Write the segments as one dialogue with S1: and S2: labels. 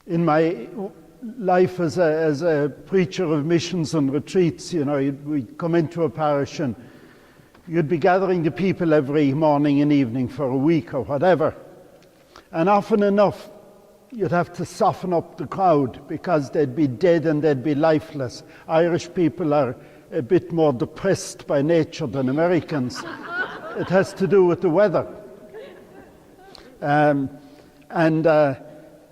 S1: in my life as a preacher of missions and retreats, we'd come into a parish and you'd be gathering the people every morning and evening for a week or whatever. And often enough, you'd have to soften up the crowd because they'd be dead and they'd be lifeless. Irish people are a bit more depressed by nature than Americans. It has to do with the weather.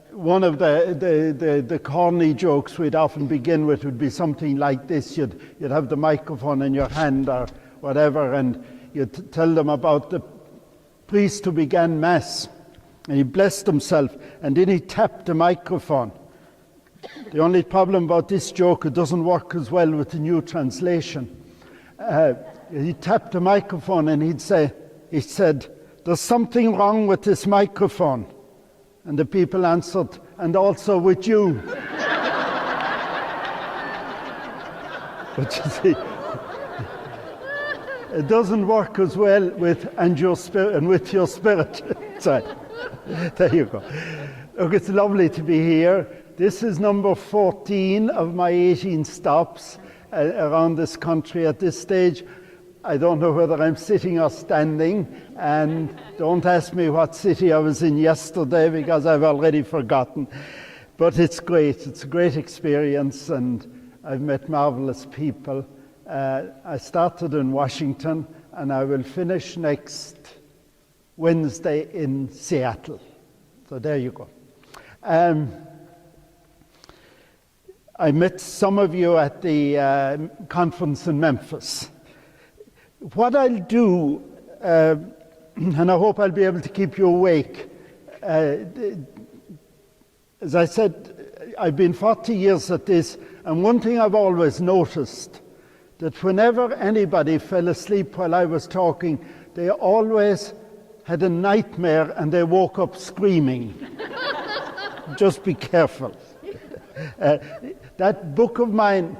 S1: One of the corny jokes we'd often begin with would be something like this. You'd have the microphone in your hand or whatever, and you'd tell them about the priest who began Mass, and he blessed himself, and then he tapped the microphone. The only problem about this joke, it doesn't work as well with the new translation. He tapped the microphone and he said, "There's something wrong with this microphone." And the people answered, "And also with you." But you see, it doesn't work as well with "and your spirit" and "with your spirit." So, there you go. Look, it's lovely to be here. This is number 14 of my 18 stops around this country at this stage. I don't know whether I'm sitting or standing, and don't ask me what city I was in yesterday because I've already forgotten. But it's great. It's a great experience, and I've met marvelous people. I started in Washington, and I will finish next Wednesday in Seattle. So there you go. I met some of you at the conference in Memphis. What I'll do, and I hope I'll be able to keep you awake, as I said, I've been 40 years at this, and one thing I've always noticed, that whenever anybody fell asleep while I was talking, they always had a nightmare and they woke up screaming. Just be careful. That book of mine,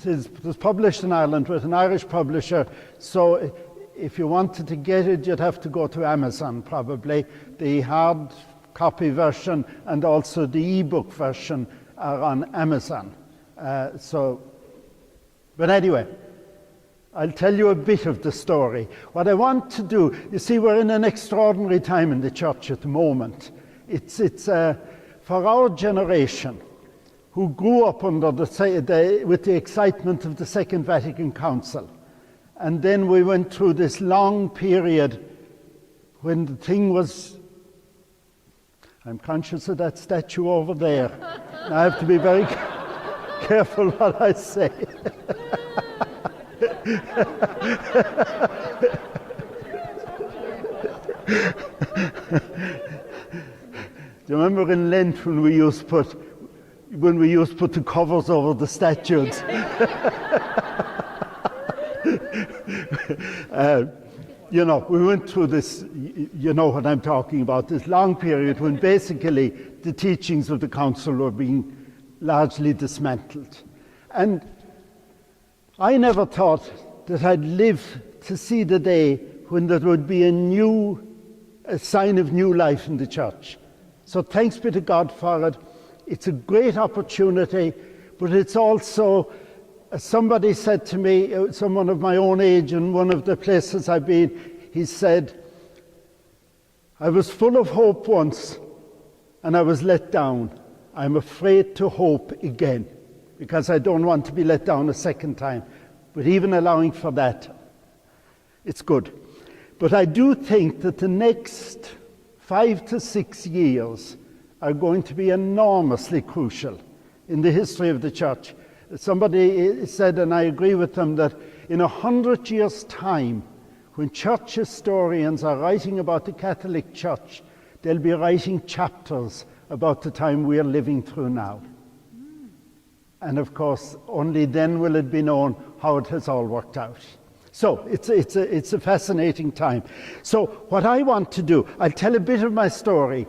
S1: it was published in Ireland with an Irish publisher, so if you wanted to get it, you'd have to go to Amazon probably. The hard copy version and also the ebook version are on Amazon. But anyway, I'll tell you a bit of the story. What I want to do, you see, we're in an extraordinary time in the church at the moment. It's for our generation, who grew up under with the excitement of the Second Vatican Council. And then we went through this long period when the thing was, I'm conscious of that statue over there. I have to be very careful what I say. Do you remember in Lent when we used to put the covers over the statues? We went through this, you know what I'm talking about, this long period when basically the teachings of the council were being largely dismantled. And I never thought that I'd live to see the day when there would be a sign of new life in the church. So thanks be to God for it. It's a great opportunity, but it's also, as somebody said to me, someone of my own age in one of the places I've been, he said, "I was full of hope once and I was let down. I'm afraid to hope again because I don't want to be let down a second time." But even allowing for that, it's good. But I do think that the next 5 to 6 years are going to be enormously crucial in the history of the church. Somebody said, and I agree with them, that in 100 years' time, when church historians are writing about the Catholic Church, they'll be writing chapters about the time we are living through now. And of course, only then will it be known how it has all worked out. So it's a fascinating time. So what I want to do, I'll tell a bit of my story.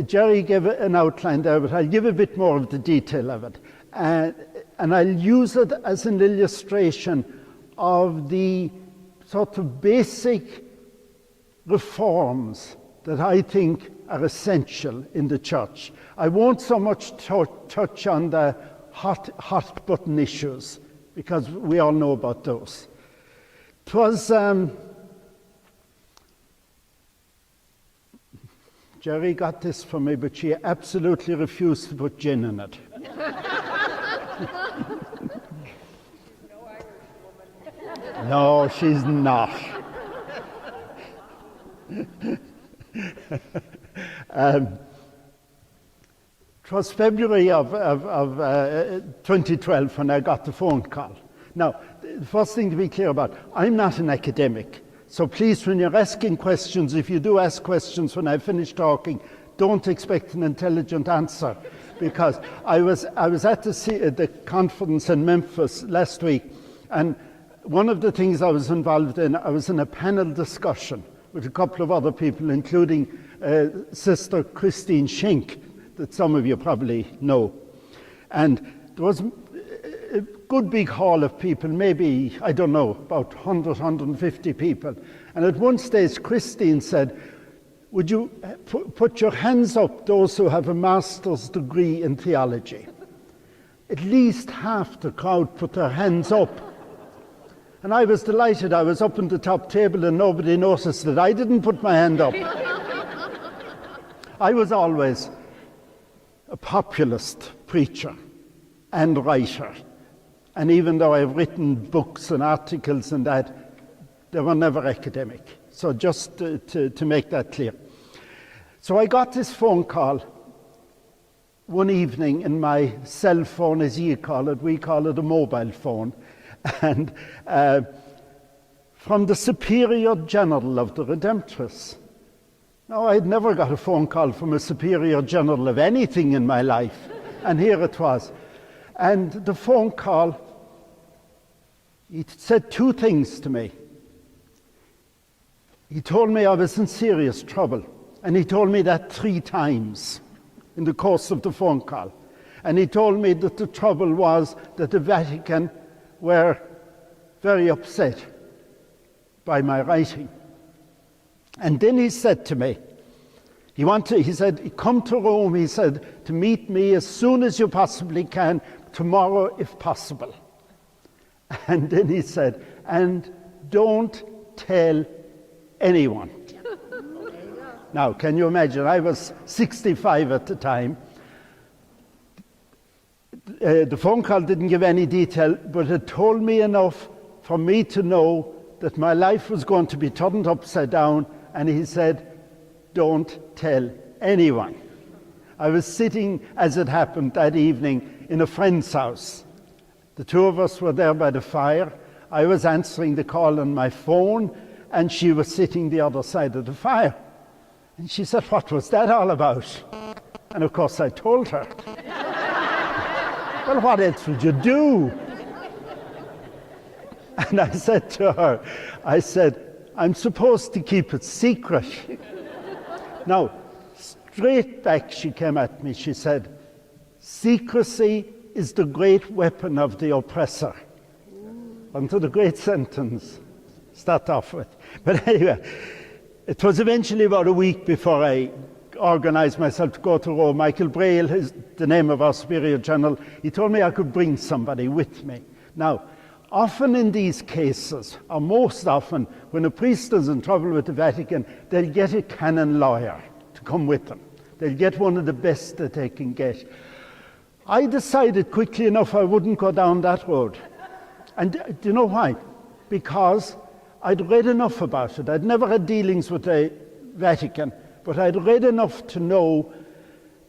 S1: Jerry gave an outline there, but I'll give a bit more of the detail of it. And I'll use it as an illustration of the sort of basic reforms that I think are essential in the church. I won't so much touch on the hot button issues, because we all know about those. It was Jerry got this for me, but she absolutely refused to put gin in it. No, she's not. It was February of 2012 when I got the phone call. Now, the first thing to be clear about, I'm not an academic. So please, when you're asking questions, if you do ask questions when I finish talking, don't expect an intelligent answer. Because I was at the conference in Memphis last week, and one of the things I was involved in, I was in a panel discussion with a couple of other people, including Sister Christine Schenk, that some of you probably know. And there was a good big hall of people, maybe, I don't know, about 100, 150 people. And at one stage, Christine said, would you put your hands up, those who have a master's degree in theology? At least half the crowd put their hands up. And I was delighted. I was up on the top table and nobody noticed that I didn't put my hand up. I was always a populist preacher and writer. And even though I've written books and articles and that, they were never academic. So just to make that clear. So I got this phone call one evening in my cell phone, as you call it. We call it a mobile phone. And from the Superior General of the Redemptorists. Now, I'd never got a phone call from a Superior General of anything in my life. And here it was. And the phone call, he said two things to me. He told me I was in serious trouble. And he told me that 3 times in the course of the phone call. And he told me that the trouble was that the Vatican were very upset by my writing. And then he said to me, he said, come to Rome, he said, to meet me as soon as you possibly can, tomorrow if possible. And then he said, and don't tell anyone. Now, can you imagine? I was 65 at the time. The phone call didn't give any detail, but it told me enough for me to know that my life was going to be turned upside down, and he said, don't tell anyone. I was sitting, as it happened that evening, in a friend's house. The two of us were there by the fire. I was answering the call on my phone, and she was sitting the other side of the fire. And she said, what was that all about? And of course I told her. Well, what else would you do? And I said to her, I'm supposed to keep it secret. Now, straight back she came at me, she said, secrecy is the great weapon of the oppressor. Onto the great sentence, start off with. But anyway, it was eventually about a week before I organized myself to go to Rome. Michael Braille is the name of our Superior General. He told me I could bring somebody with me. Now, often in these cases, or most often, when a priest is in trouble with the Vatican, they'll get a canon lawyer to come with them. They'll get one of the best that they can get. I decided quickly enough I wouldn't go down that road. And do you know why? Because I'd read enough about it. I'd never had dealings with the Vatican, but I'd read enough to know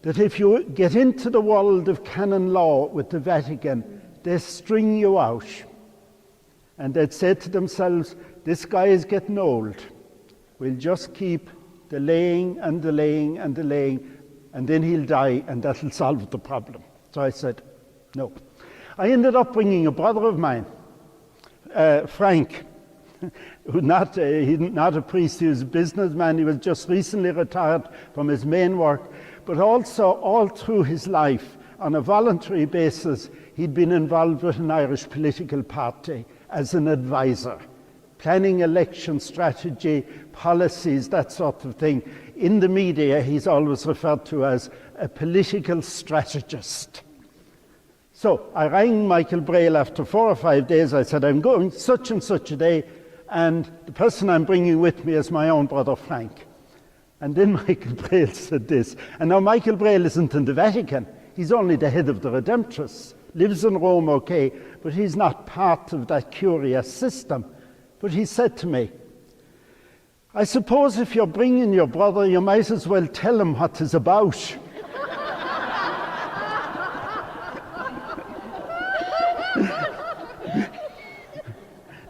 S1: that if you get into the world of canon law with the Vatican, they string you out. And they'd say to themselves, this guy is getting old. We'll just keep delaying and delaying and delaying, and then he'll die, and that'll solve the problem. So I said, no. I ended up bringing a brother of mine, Frank, who's not a priest, he was a businessman. He was just recently retired from his main work, but also all through his life, on a voluntary basis, he'd been involved with an Irish political party as an advisor, planning election strategy, policies, that sort of thing, in the media he's always referred to as a political strategist. So I rang Michael Braille after 4 or 5 days. I said, I'm going such and such a day, and the person I'm bringing with me is my own brother Frank. And then Michael Braille said this. And now Michael Braille isn't in the Vatican. He's only the head of the Redemptorists. Lives in Rome, okay, but he's not part of that curious system. But he said to me, I suppose if you're bringing your brother, you might as well tell him what it's about.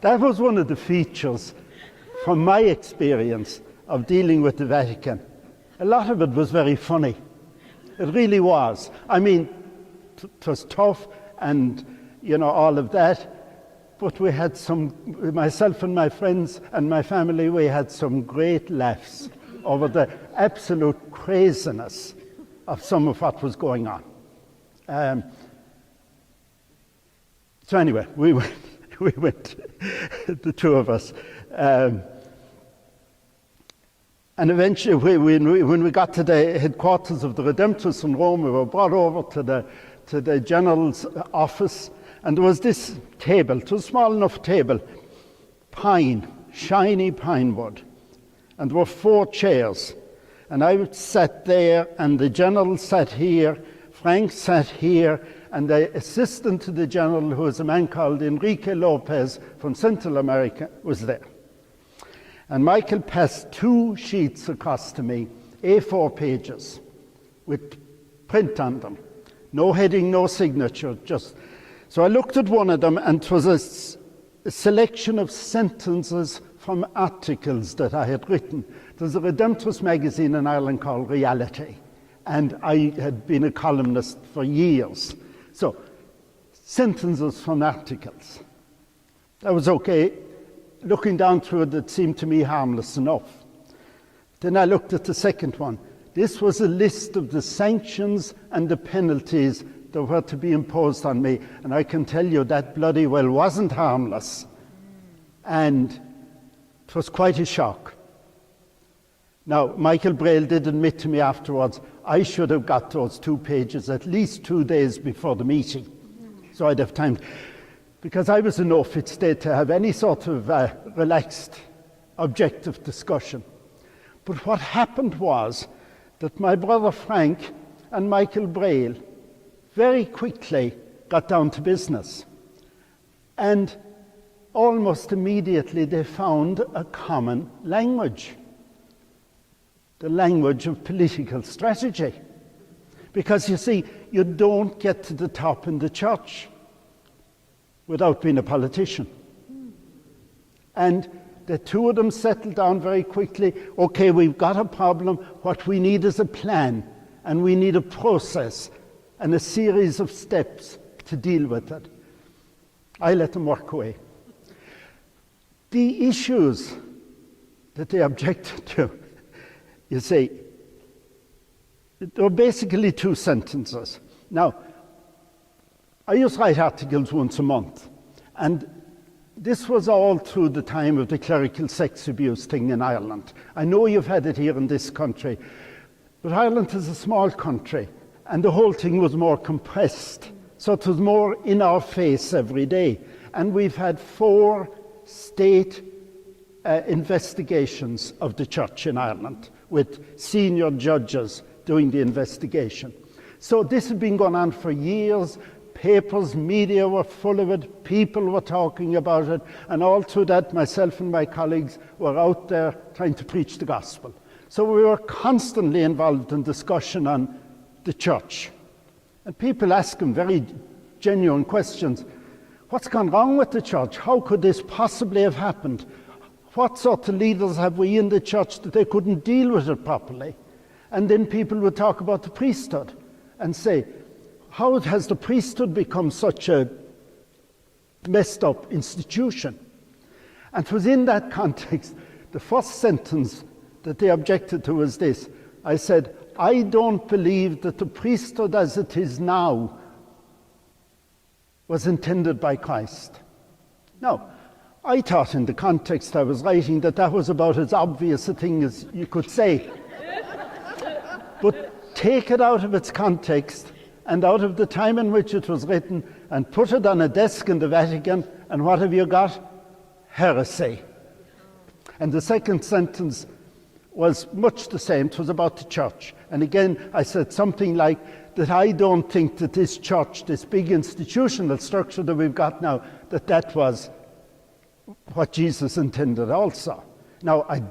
S1: That was one of the features from my experience of dealing with the Vatican. A lot of it was very funny. It really was. I mean, it was tough and, all of that. But we had myself and my friends and my family, we had some great laughs over the absolute craziness of some of what was going on. So anyway, we went, the two of us. And eventually, when we got to the headquarters of the Redemptorists in Rome, we were brought over to the general's office, and there was this table, it was a small enough table, shiny pine wood, and there were 4 chairs. And I sat there, and the general sat here, Frank sat here, and the assistant to the general, who was a man called Enrique Lopez from Central America, was there. And Michael passed 2 sheets across to me, A4 pages, with print on them. No heading, no signature, just... So I looked at one of them, and it was a selection of sentences from articles that I had written. There's a Redemptorist magazine in Ireland called Reality, and I had been a columnist for years. So, sentences from articles. That was okay. Looking down through it, it seemed to me harmless enough. Then I looked at the second one. This was a list of the sanctions and the penalties that were to be imposed on me, and I can tell you that bloody well wasn't harmless. And it was quite a shock. Now, Michael Braille did admit to me afterwards, I should have got those 2 pages at least 2 days before the meeting, so I'd have time, because I was in no fit state to have any sort of relaxed, objective discussion. But what happened was that my brother Frank and Michael Braille very quickly got down to business. And almost immediately they found a common language, the language of political strategy. Because you see, you don't get to the top in the church without being a politician. And the 2 of them settled down very quickly. Okay, we've got a problem. What we need is a plan, and we need a process and a series of steps to deal with it. I let them work away. The issues that they objected to, you see, there were basically 2 sentences. Now, I used to write articles once a month, and this was all through the time of the clerical sex abuse thing in Ireland. I know you've had it here in this country, but Ireland is a small country, and the whole thing was more compressed. So it was more in our face every day. And we've had 4 state investigations of the church in Ireland, with senior judges doing the investigation. So this had been going on for years. Papers, media were full of it, people were talking about it, and all through that, myself and my colleagues were out there trying to preach the gospel. So we were constantly involved in discussion on the church. And people ask them very genuine questions. What's gone wrong with the church? How could this possibly have happened? What sort of leaders have we in the church that they couldn't deal with it properly? And then people would talk about the priesthood and say, how has the priesthood become such a messed up institution? And it was in that context, the first sentence that they objected to was this. I said, I don't believe that the priesthood as it is now was intended by Christ. Now, I thought in the context I was writing that was about as obvious a thing as you could say. But take it out of its context and out of the time in which it was written and put it on a desk in the Vatican, and what have you got? Heresy. And the second sentence was much the same. It was about the church. And again, I said something like that I don't think that this church, this big institutional structure that we've got now, that was what Jesus intended also. Now, I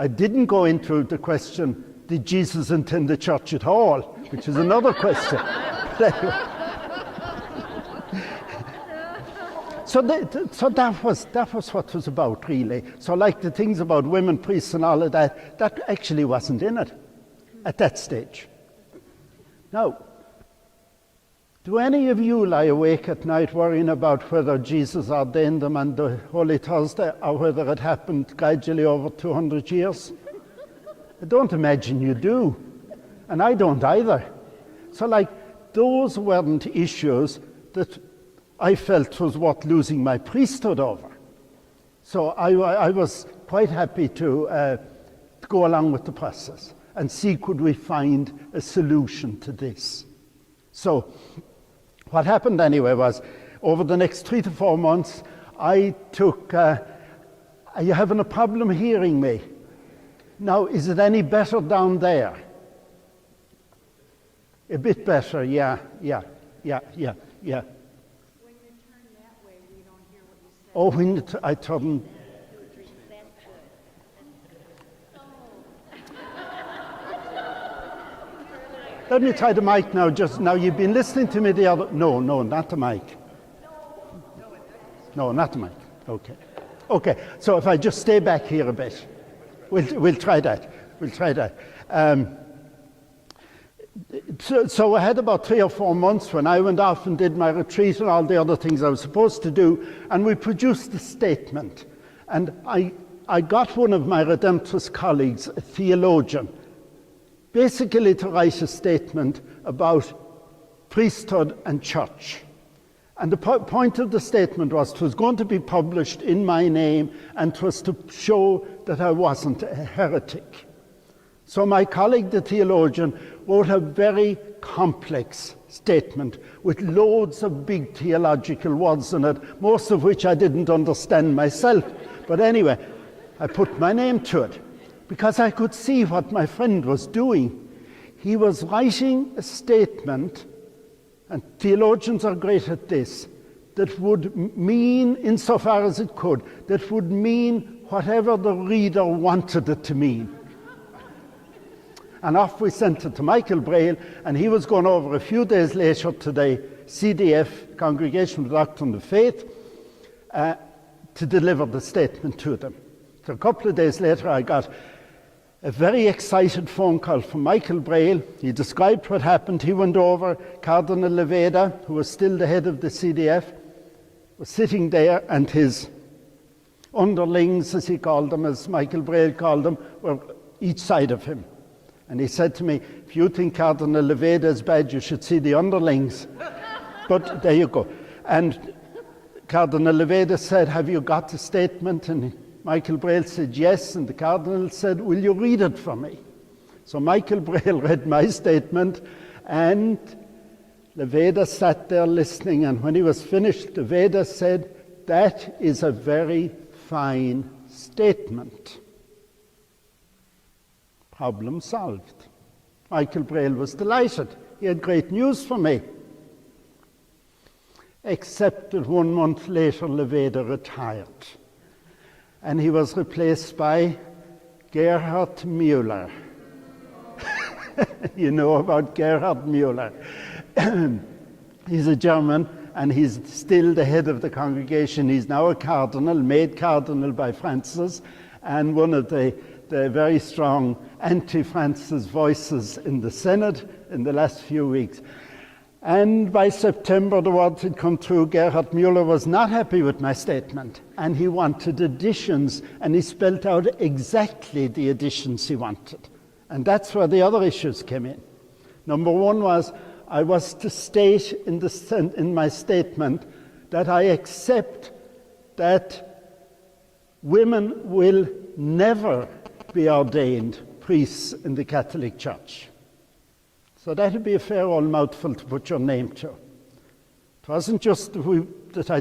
S1: didn't go into the question, did Jesus intend the church at all? Which is another question. So that was what it was about, really. So like the things about women priests and all of that actually wasn't in it at that stage. Now, do any of you lie awake at night worrying about whether Jesus ordained them on the Holy Thursday or whether it happened gradually over 200 years? I don't imagine you do, and I don't either. So those weren't issues that I felt was worth losing my priesthood over. So I was quite happy to go along with the process and see could we find a solution to this. So what happened anyway was, over the next 3 to 4 months, I took, are you having a problem hearing me? Now, is it any better down there? A bit better, yeah.
S2: When you turn that way, we don't hear what you say.
S1: Oh, when I turn... Let me try the mic now. Just now, you've been listening to me the other... No, not the mic. No, not the mic. Okay, so if I just stay back here a bit, we'll try that. So I had about 3 or 4 months when I went off and did my retreat and all the other things I was supposed to do, and we produced a statement. And I got one of my Redemptorist colleagues, a theologian, basically to write a statement about priesthood and church. And the point of the statement was it was going to be published in my name, and it was to show that I wasn't a heretic. So my colleague, the theologian, wrote a very complex statement with loads of big theological words in it, most of which I didn't understand myself. But anyway, I put my name to it because I could see what my friend was doing. He was writing a statement, and theologians are great at this, that would mean, insofar as it could, that would mean whatever the reader wanted it to mean. And off we sent it to Michael Braille, and he was going over a few days later to the CDF, Congregation for the Doctrine of Faith, to deliver the statement to them. So a couple of days later, I got a very excited phone call from Michael Braille. He described what happened. He went over. Cardinal Leveda, who was still the head of the CDF, was sitting there, and his underlings, as he called them, as Michael Braille called them, were each side of him. And he said to me, if you think Cardinal Leveda is bad, you should see the underlings. But there you go. And Cardinal Leveda said, have you got the statement? And Michael Braille said, yes. And the Cardinal said, will you read it for me? So Michael Braille read my statement, and Leveda sat there listening. And when he was finished, Leveda said, that is a very fine statement. Problem solved. Michael Braille was delighted. He had great news for me. Except that 1 month later, Leveda retired. And he was replaced by Gerhard Müller. You know about Gerhard Müller. He's a German, and he's still the head of the congregation. He's now a cardinal, made cardinal by Francis, and one of the very strong anti-Francis voices in the Senate in the last few weeks. And by September, the words had come through. Gerhard Müller was not happy with my statement, and he wanted additions, and he spelled out exactly the additions he wanted. And that's where the other issues came in. Number one was, I was to state in my statement that I accept that women will never be ordained priests in the Catholic Church. So that would be a fair old mouthful to put your name to. It wasn't just that I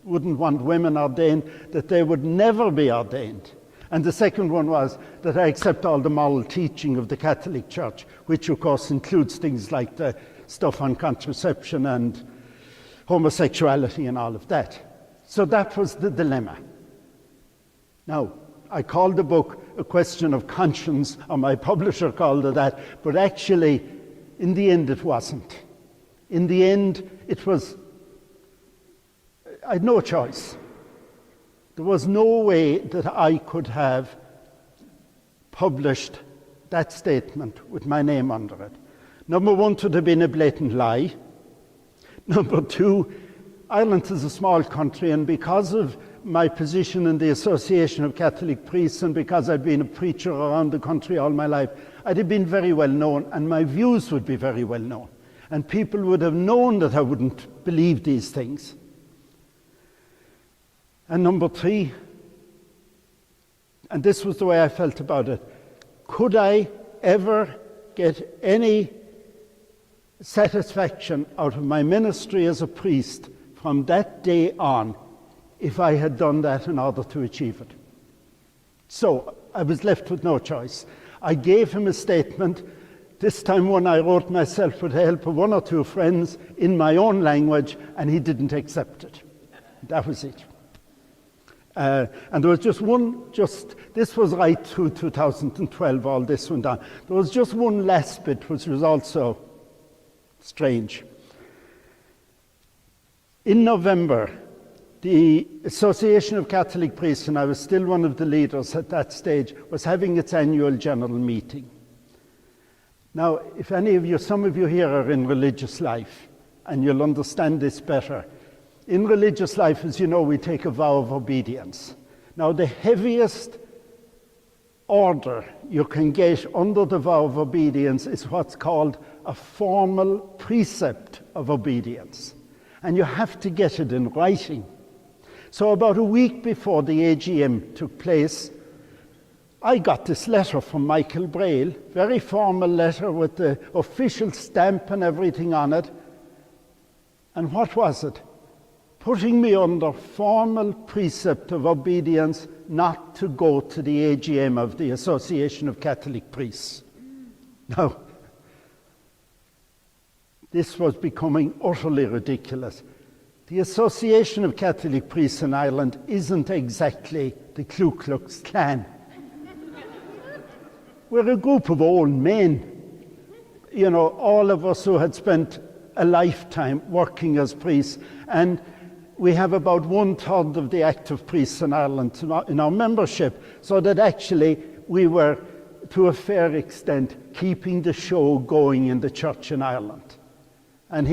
S1: wouldn't want women ordained, that they would never be ordained. And the second one was that I accept all the moral teaching of the Catholic Church, which of course includes things like the stuff on contraception and homosexuality and all of that. So that was the dilemma. Now, I called the book A Question of Conscience, or my publisher called it that, but actually, in the end, it wasn't. In the end, I had no choice. There was no way that I could have published that statement with my name under it. Number one, it would have been a blatant lie. Number two, Ireland is a small country, and because of my position in the Association of Catholic Priests and because I'd been a preacher around the country all my life, I'd have been very well known, and my views would be very well known. And people would have known that I wouldn't believe these things. And number three, and this was the way I felt about it, could I ever get any satisfaction out of my ministry as a priest from that day on if I had done that in order to achieve it? So I was left with no choice. I gave him a statement, this time one I wrote myself with the help of one or two friends in my own language, and he didn't accept it. That was it. And there was this was right through 2012, all this went on. There was just one last bit which was also strange. In November, the Association of Catholic Priests, and I was still one of the leaders at that stage, was having its annual general meeting. Now, if some of you here are in religious life, and you'll understand this better, in religious life, as you know, we take a vow of obedience. Now, the heaviest order you can get under the vow of obedience is what's called a formal precept of obedience. And you have to get it in writing. So about a week before the AGM took place, I got this letter from Michael Braille, very formal letter with the official stamp and everything on it. And what was it? Putting me under formal precept of obedience not to go to the AGM of the Association of Catholic Priests. Now, this was becoming utterly ridiculous. The Association of Catholic Priests in Ireland isn't exactly the Ku Klux Klan. We're a group of old men, all of us who had spent a lifetime working as priests, and we have about 1/3 of the active priests in Ireland in our membership, so that actually we were, to a fair extent, keeping the show going in the church in Ireland. And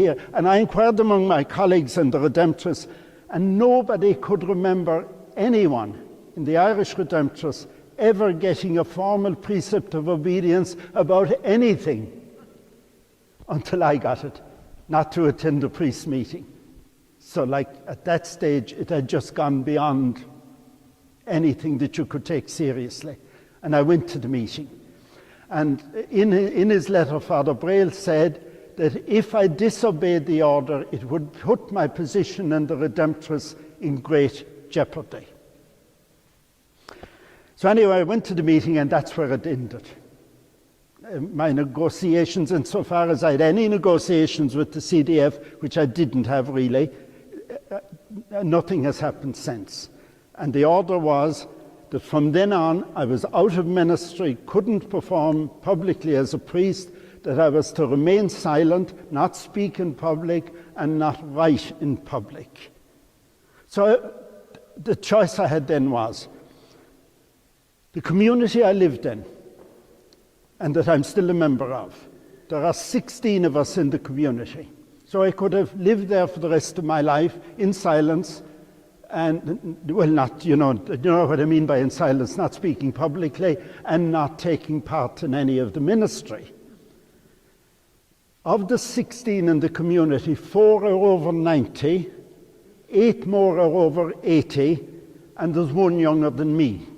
S1: I inquired among my colleagues in the Redemptorists, and nobody could remember anyone in the Irish Redemptorists ever getting a formal precept of obedience about anything until I got it, not to attend a priest meeting. So at that stage, it had just gone beyond anything that you could take seriously. And I went to the meeting. And in his letter, Father Braille said that if I disobeyed the order, it would put my position in the Redemptorists in great jeopardy. So anyway, I went to the meeting, and that's where it ended. My negotiations, insofar as I had any negotiations with the CDF, which I didn't have really, nothing has happened since. And the order was that from then on, I was out of ministry, couldn't perform publicly as a priest, that I was to remain silent, not speak in public, and not write in public. So the choice I had then was the community I lived in, and that I'm still a member of. There are 16 of us in the community. So I could have lived there for the rest of my life in silence, and, well, not, you know what I mean by in silence, not speaking publicly and not taking part in any of the ministry. Of the 16 in the community, 4 are over 90, 8 more are over 80, and there's one younger than me.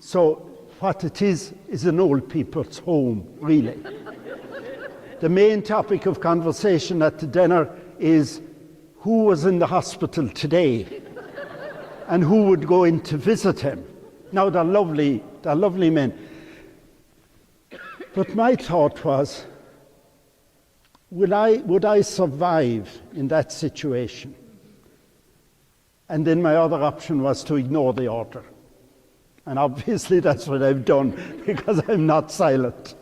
S1: So what it is an old people's home, really. The main topic of conversation at the dinner is who was in the hospital today and who would go in to visit him. Now, they're lovely men. But my thought was, would I survive in that situation? And then my other option was to ignore the order. And obviously that's what I've done, because I'm not silent.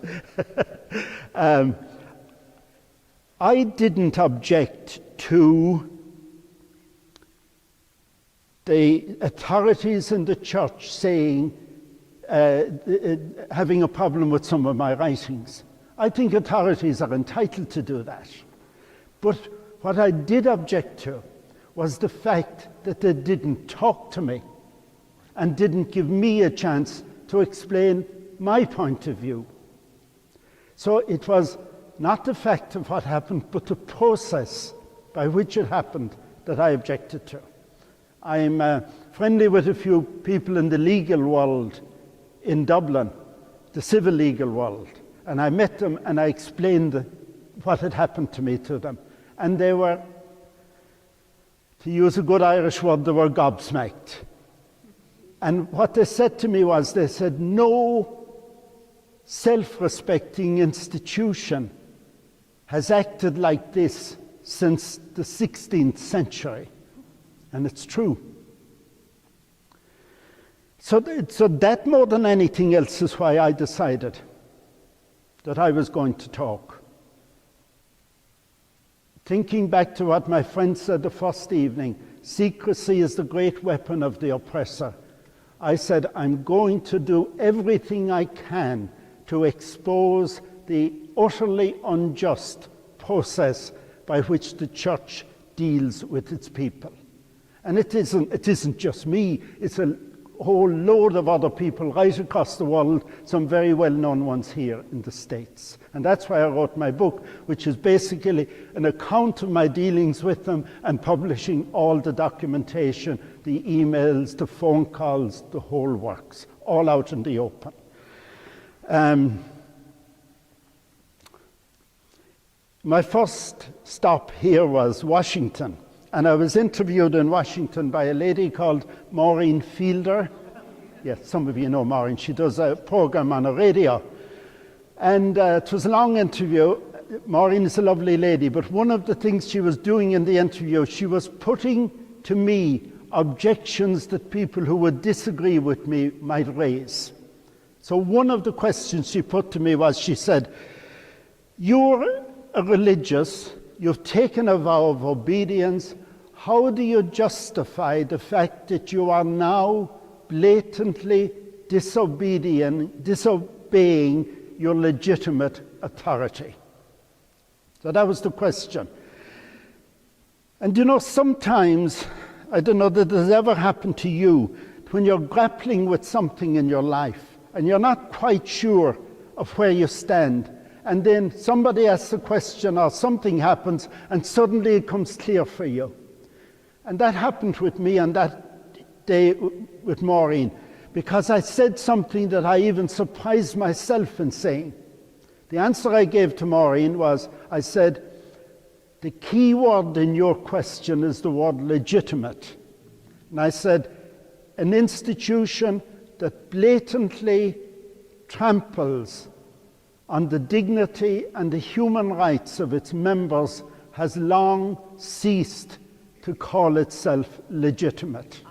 S1: I didn't object to the authorities in the church saying, having a problem with some of my writings. I think authorities are entitled to do that. But what I did object to was the fact that they didn't talk to me and didn't give me a chance to explain my point of view. So it was not the fact of what happened, but the process by which it happened that I objected to. I'm friendly with a few people in the legal world in Dublin, the civil legal world, and I met them and I explained what had happened to me to them. And they were, to use a good Irish word, they were gobsmacked. And what they said to me was, they said, no self-respecting institution has acted like this since the 16th century. And it's true. So that more than anything else is why I decided that I was going to talk. Thinking back to what my friend said the first evening, secrecy is the great weapon of the oppressor. I said, I'm going to do everything I can to expose the utterly unjust process by which the church deals with its people. And it isn't just me, it's a whole load of other people right across the world, some very well-known ones here in the States. And that's why I wrote my book, which is basically an account of my dealings with them and publishing all the documentation, the emails, the phone calls, the whole works, all out in the open. My first stop here was Washington. And I was interviewed in Washington by a lady called Maureen Fielder. Yes, some of you know Maureen. She does a program on a radio. And it was a long interview. Maureen is a lovely lady, but one of the things she was doing in the interview, she was putting to me objections that people who would disagree with me might raise. So one of the questions she put to me was, she said, you're a religious, you've taken a vow of obedience. How do you justify the fact that you are now blatantly disobeying your legitimate authority? So that was the question. And you know, sometimes, I don't know that this ever happened to you, when you're grappling with something in your life and you're not quite sure of where you stand, and then somebody asks a question or something happens and suddenly it comes clear for you. And that happened with me on that day with Maureen, because I said something that I even surprised myself in saying. The answer I gave to Maureen was, I said, the key word in your question is the word legitimate. And I said, an institution that blatantly tramples on the dignity and the human rights of its members has long ceased to call itself legitimate.